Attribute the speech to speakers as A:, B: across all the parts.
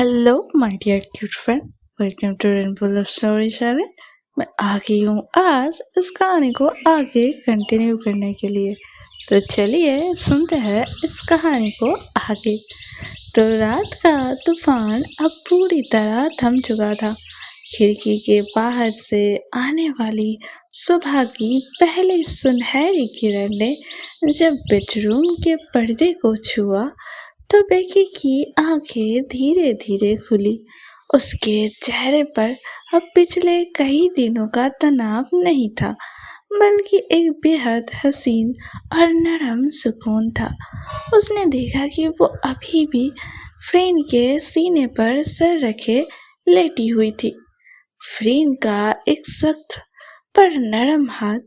A: Hello my dear cute friend, welcome to Rainbow Love Story channel. मैं आ गई हूँ आज इस कहानी को आगे कंटिन्यू करने के लिए। तो चलिए सुनते हैं इस कहानी को आगे। तो रात का तूफान अब पूरी तरह थम चुका था। खिड़की के बाहर से आने वाली सुबह की पहली सुनहरी किरण ने जब बेडरूम के पर्दे को छुआ तो बेकी की आंखें धीरे धीरे खुली। उसके चेहरे पर अब पिछले कई दिनों का तनाव नहीं था, बल्कि एक बेहद हसीन और नरम सुकून था। उसने देखा कि वो अभी भी फ्रेन के सीने पर सर रखे लेटी हुई थी। फ्रेन का एक सख्त पर नरम हाथ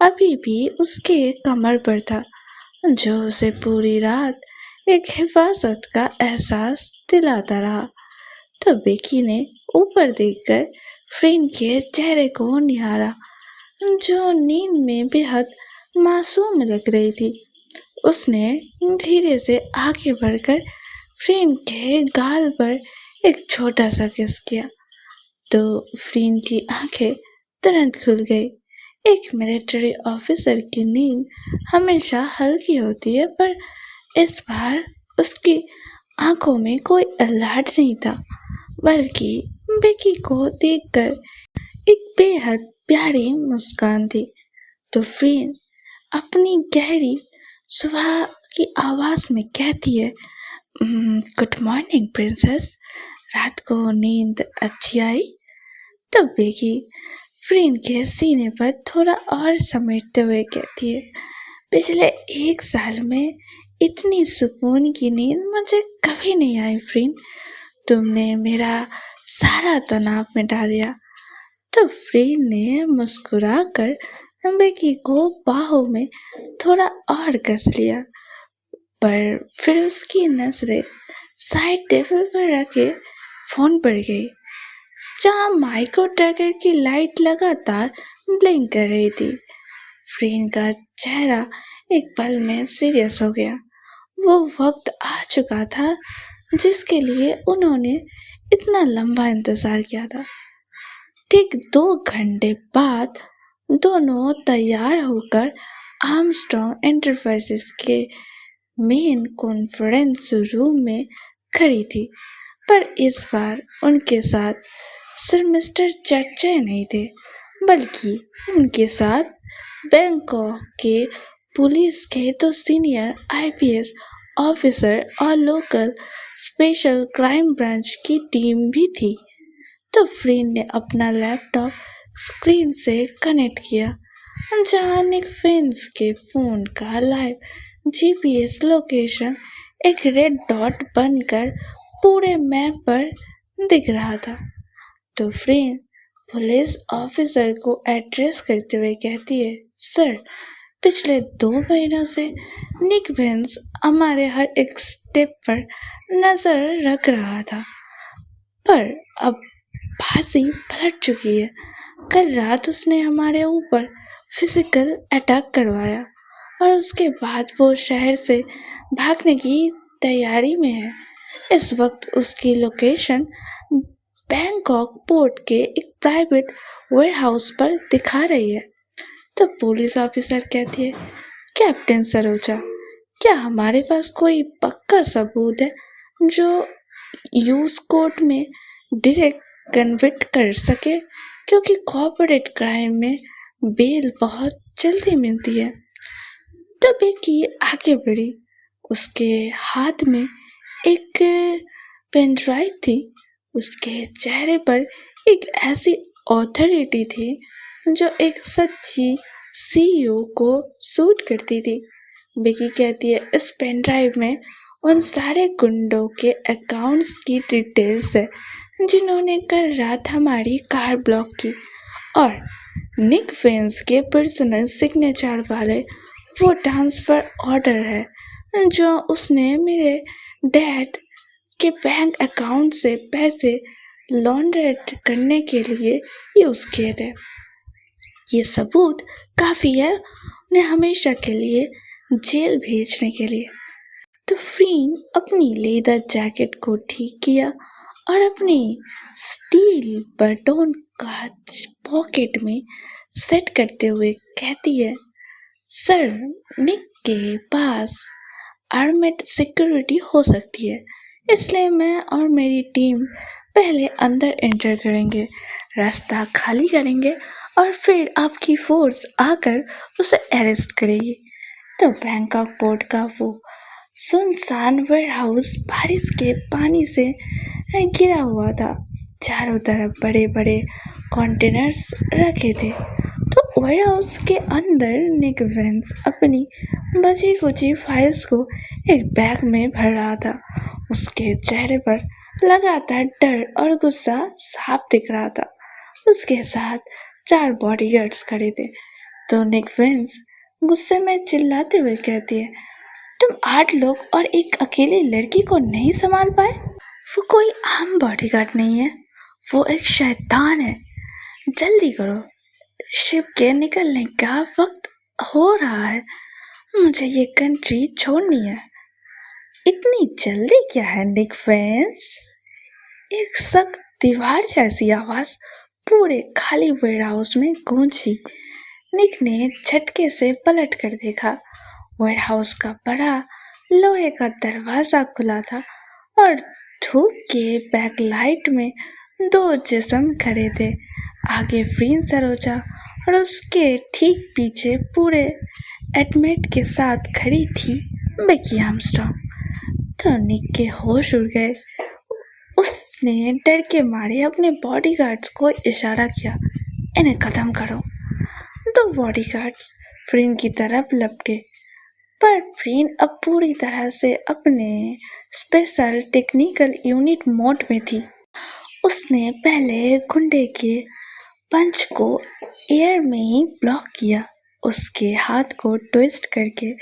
A: अभी भी उसके कमर पर था, जो उसे पूरी रात एक हिफाजत का एहसास दिलाता रहा। तो बेकी ने ऊपर देखकर फ्रेन के चेहरे को निहारा, जो नींद में बेहद मासूम लग रही थी। उसने धीरे से आगे बढ़कर फ्रेन के गाल पर एक छोटा सा किस किया, तो फ्रेन की आंखें तुरंत खुल गई। एक मिलिट्री ऑफिसर की नींद हमेशा हल्की होती है, पर इस बार उसकी आंखों में कोई अल्लाहट नहीं था, बल्कि बेकी को देखकर एक बेहद प्यारी मुस्कान थी। तो फ्रेन अपनी गहरी सुबह की आवाज में कहती है, गुड मॉर्निंग प्रिंसेस, रात को नींद अच्छी आई? तो बेकी फ्रेन के सीने पर थोड़ा और समेटते हुए कहती है, पिछले 1 साल में इतनी सुकून की नींद मुझे कभी नहीं आई फ्रेंड। तुमने मेरा सारा तनाव मिटा दिया। तो फ्रेंड ने मुस्कुराकर बेकी को बाहों में थोड़ा और कस लिया, पर फिर उसकी नजरें साइड टेबल पर रखे फोन पर गई, जहां माइक्रो ट्रैकर की लाइट लगातार ब्लिंक कर रही थी। फ्रेंड का चेहरा एक पल में सीरियस हो गया। वो वक्त आ चुका था जिसके लिए उन्होंने इतना लंबा इंतजार किया था। ठीक 2 घंटे बाद दोनों तैयार होकर आर्मस्ट्रॉन्ग एंटरप्राइजेस के मेन कॉन्फ्रेंस रूम में खड़ी थी, पर इस बार उनके साथ सिर्फ मिस्टर चर्चे नहीं थे, बल्कि उनके साथ बैंकॉक के पुलिस के 2 सीनियर आईपीएस ऑफिसर और लोकल स्पेशल क्राइम ब्रांच की टीम भी थी। तो फ्रेंड ने अपना लैपटॉप स्क्रीन से कनेक्ट किया, जहां निक वेंस के फोन का लाइव जीपीएस लोकेशन एक रेड डॉट बनकर पूरे मैप पर दिख रहा था। तो फ्रेंड पुलिस ऑफिसर को एड्रेस करते हुए कहती है, सर, पिछले 2 महीनों से निक वेंस हमारे हर एक स्टेप पर नजर रख रहा था, पर अब बाजी पलट चुकी है। कल रात उसने हमारे ऊपर फिजिकल अटैक करवाया और उसके बाद वो शहर से भागने की तैयारी में है। इस वक्त उसकी लोकेशन बैंकॉक पोर्ट के एक प्राइवेट वेयरहाउस पर दिखा रही है। तो पुलिस ऑफिसर कहती है, कैप्टन सरोजा, क्या हमारे पास कोई पक्का सबूत है जो यूज कोर्ट में डायरेक्ट कन्विक्ट कर सके, क्योंकि कॉर्पोरेट क्राइम में बेल बहुत जल्दी मिलती है। तो बेकी आगे बढ़ी। उसके हाथ में एक पेन ड्राइव थी। उसके चेहरे पर एक ऐसी ऑथोरिटी थी जो एक सच्ची सीईओ को सूट करती थी। बेकी कहती है, इस पेन ड्राइव में उन सारे गुंडों के अकाउंट्स की डिटेल्स है जिन्होंने कल रात हमारी कार ब्लॉक की, और निक वेंस के पर्सनल सिग्नेचर वाले वो ट्रांसफर ऑर्डर है जो उसने मेरे डैड के बैंक अकाउंट से पैसे लॉन्ड्रेट करने के लिए यूज किए थे। ये सबूत काफी है उन्हें हमेशा के लिए जेल भेजने के लिए। तो फ्रीन अपनी लेदर जैकेट को ठीक किया और अपनी स्टील बटन का पॉकेट में सेट करते हुए कहती है, सर, निक के पास आर्मेड सिक्योरिटी हो सकती है, इसलिए मैं और मेरी टीम पहले अंदर एंटर करेंगे, रास्ता खाली करेंगे और फिर आपकी फोर्स आकर उसे अरेस्ट करेगी। तो बैंकॉक पोर्ट का वो सुनसान वेयरहाउस बारिश के पानी से घिरा हुआ था। चारों तरफ बड़े बड़े कंटेनर्स रखे थे। तो वेयरहाउस के अंदर निक वेंस अपनी बची कुची फाइल्स को एक बैग में भर रहा था। उसके चेहरे पर लगातार डर और गुस्सा साफ दिख रहा था। उसके साथ 4 बॉडीगार्ड्स खड़े थे। तो निक वेंस गुस्से में चिल्लाते हुए कहती है, तुम 8 लोग और एक अकेली लड़की को नहीं संभाल पाए? वो कोई आम बॉडीगार्ड नहीं है, वो एक शैतान है। जल्दी करो, शिप के निकलने का वक्त हो रहा है, मुझे ये कंट्री छोड़नी है। इतनी जल्दी क्या है निक वेंस? एक सख्त दीवार जैसी आवाज पूरे खाली वेयरहाउस में गूंजी। निक ने झटके से पलट कर देखा। वेयरहाउस का बड़ा लोहे का दरवाजा खुला था और धूप के बैकलाइट में 2 जिस्म खड़े थे। आगे फ्रीन सरोजा और उसके ठीक पीछे पूरे एडमिट के साथ खड़ी थी बेकी आर्मस्ट्रॉन्ग। तो निक के होश उड़ गए। उसने डर के मारे अपने बॉडीगार्ड्स को इशारा किया, इन्हें खत्म करो। तो बॉडीगार्ड्स फ्रीन की तरफ लपके, पर फ्रीन अब पूरी तरह से अपने स्पेशल टेक्निकल यूनिट मोड में थी। उसने पहले गुंडे के पंच को एयर में ही ब्लॉक किया, उसके हाथ को ट्विस्ट करके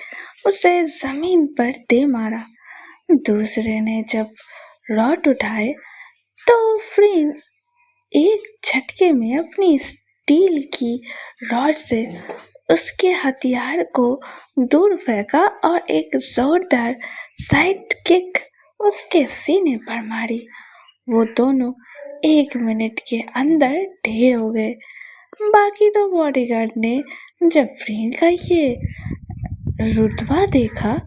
A: उसे जमीन पर दे मारा। दूसरे ने जब रॉड उठाए तो फ्रीन एक झटके में अपनी स्टील की रॉड से उसके हथियार को दूर फेंका और एक जोरदार साइड किक उसके सीने पर मारी। वो दोनों 1 मिनट के अंदर ढेर हो गए। बाकी तो बॉडीगार्ड ने जब फ्रीन का ये रुतबा देखा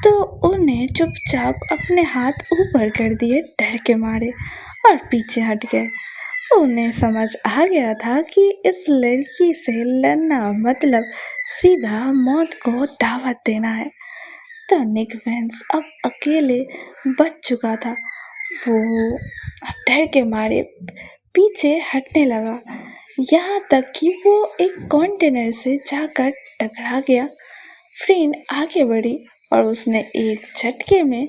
A: तो उन्हें चुपचाप अपने हाथ ऊपर कर दिए डर के मारे और पीछे हट गए। उन्हें समझ आ गया था कि इस लड़की से लड़ना मतलब सीधा मौत को दावत देना है। तो निक वेंस अब अकेले बच चुका था। वो डर के मारे पीछे हटने लगा, यहाँ तक कि वो एक कंटेनर से जाकर टकरा गया। फ्रीन आगे बढ़ी और उसने एक झटके में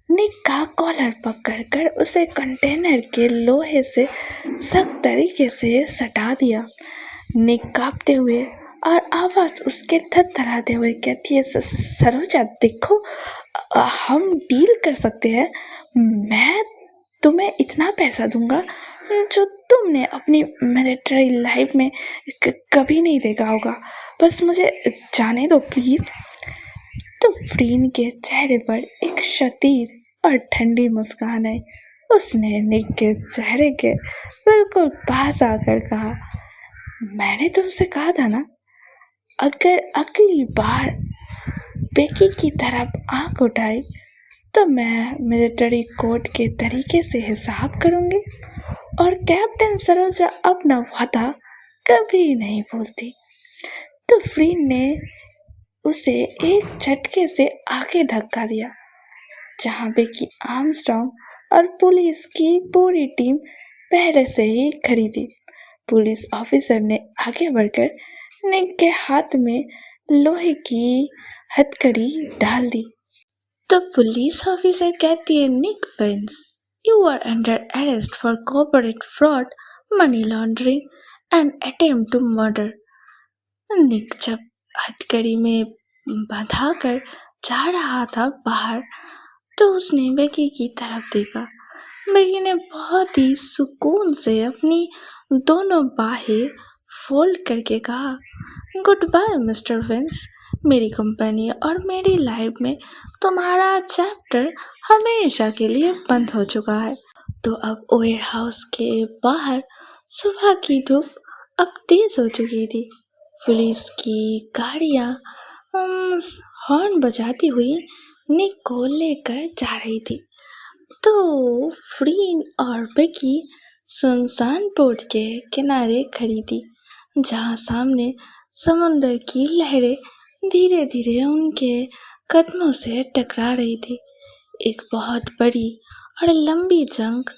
A: निक का कॉलर पकड़कर उसे कंटेनर के लोहे से सख्त तरीके से सटा दिया। निक कांपते हुए और आवाज उसके थरथराते हुए कहती है, सरोजा देखो, हम डील कर सकते हैं। मैं तुम्हें इतना पैसा दूंगा जो तुमने अपनी मिलिट्री लाइफ में कभी नहीं देखा होगा। बस मुझे जाने दो प्लीज। तो फ्रीन के चेहरे पर एक शतीर और ठंडी मुस्कान आई। उसने निक के चेहरे के बिल्कुल पास आकर कहा, मैंने तुमसे कहा था ना, अगर अगली बार बेकी की तरफ आंख उठाई तो मैं मिलिट्री कोड के तरीके से हिसाब करूंगी और कैप्टन सरोजा अपना वादा कभी नहीं भूलती। तो फ्रीन ने उसे एक झटके से आगे धक्का दिया, जहां बेकी आर्मस्ट्रॉन्ग और पुलिस की पूरी टीम पहले से ही खड़ी थी। पुलिस ऑफिसर ने आगे बढ़कर निक के हाथ में लोहे की हथकड़ी डाल दी। तो पुलिस ऑफिसर कहती है, Nick Vance, you are under arrest for corporate fraud, money laundering and attempt to murder. Nick जब हथकड़ी में बंधा कर जा रहा था बाहर, तो उसने बेकी की तरफ देखा। बेकी ने बहुत ही सुकून से अपनी दोनों बाहें फोल्ड करके कहा, गुड बाय मिस्टर वेंस, मेरी कंपनी और मेरी लाइफ में तुम्हारा चैप्टर हमेशा के लिए बंद हो चुका है। तो अब वेयर हाउस के बाहर सुबह की धूप अब तेज हो चुकी थी। पुलिस की गाड़ियां हॉर्न बजाती हुई निक को लेकर जा रही थी। तो फ्रीन और बेकी सुनसान पोर्ट के किनारे खड़ी थी, जहां सामने समुंदर की लहरें धीरे धीरे उनके कदमों से टकरा रही थी। एक बहुत बड़ी और लंबी जंग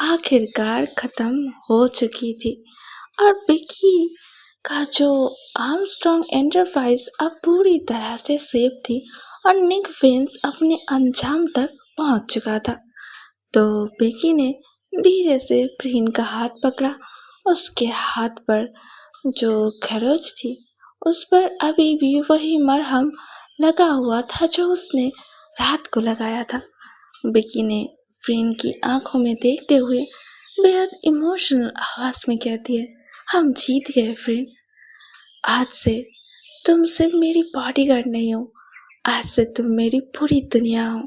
A: आखिरकार खत्म हो चुकी थी और बेकी का जो आर्मस्ट्रॉन्ग एंटरप्राइज अब पूरी तरह से सेफ थी और निक वेंस अपने अंजाम तक पहुंच चुका था। तो बेकी ने धीरे से फ्रीन का हाथ पकड़ा। उसके हाथ पर जो खरोच थी उस पर अभी भी वही मरहम लगा हुआ था जो उसने रात को लगाया था। बेकी ने फ्रीन की आंखों में देखते हुए बेहद इमोशनल आवाज में कहती है, हम जीत गए फ्रीन। आज से तुम सिर्फ मेरी बॉडीगार्ड नहीं हो, आज से तुम मेरी पूरी दुनिया हो।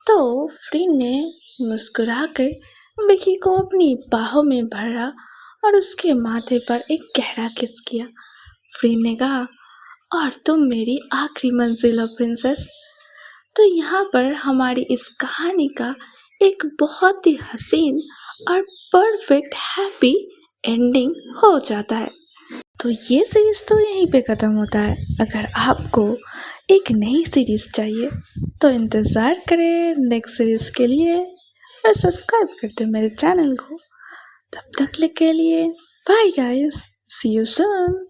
A: तो फ्रीन ने मुस्कुराकर बेकी को अपनी बाहों में भरा और उसके माथे पर एक गहरा किस किया। फ्रीन ने कहा, और तुम मेरी आखिरी मंजिल हो प्रिंसेस। तो यहाँ पर हमारी इस कहानी का एक बहुत ही हसीन और परफेक्ट हैप्पी एंडिंग हो जाता है। तो ये सीरीज तो यहीं पे ख़त्म होता है। अगर आपको एक नई सीरीज चाहिए तो इंतज़ार करें नेक्स्ट सीरीज के लिए और सब्सक्राइब करते मेरे चैनल को। तब तक के लिए bye guys, see you soon.